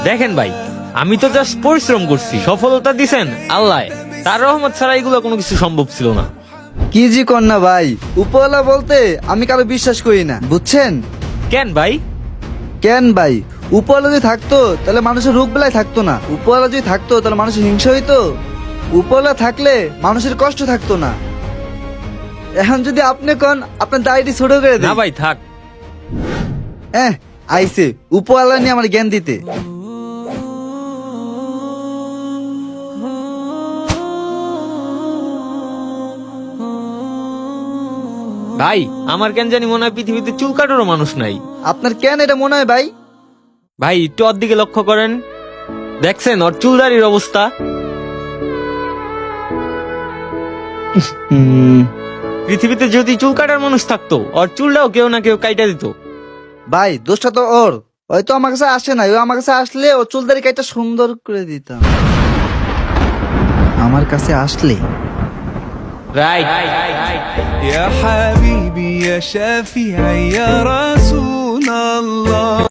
দেখেন ভাই, আমি তো জাস্ট পরিশ্রম করছি, সফলতা দিছেন আল্লাহ, তার রহমত ছাড়া এগুলো কোনো কিছু সম্ভব ছিল না। কি জি কন্যা ভাই, উপরওয়ালা বলতে আমি কারো বিশ্বাস করি না, বুঝছেন? কেন ভাই? কেন ভাই, উপরওয়ালা যদি থাকতো তাহলে মানুষের রোগ বেলায় থাকতো না। উপরওয়ালা যদি থাকতো তাহলে মানুষের হিংসা হইতো। উপরওয়ালা থাকলে মানুষের কষ্ট থাকতো না। এখন যদি আপনি কোন আপনার দাড়িটি ছোট করে না দেন। ভাই থাক। আইসে উপরওয়ালা নিয়ে আমার জ্ঞান দিতে। ভাই আমার কেন জানি মনে হয় পৃথিবীতে চুল কাটারও মানুষ নাই। আপনার কেন এটা মনে হয় ভাই? ভাই একটু ওর দিকে লক্ষ্য করেন, দেখছেন ওর চুলদারির অবস্থা? পৃথিবীতে যদি চুল কাটার মানুষ থাকতো, ওর চুলটাও কেউ না কেউ কাইটা দিত। ভাই দোষটা তো ওর, হয়তো আমার কাছে আসে না। ও আমার কাছে আসলে ও চুলদারি কাইটা সুন্দর করে দিতাম। আমার কাছে আসলে রাইট। يا حبيبي يا شافعي يا رسول الله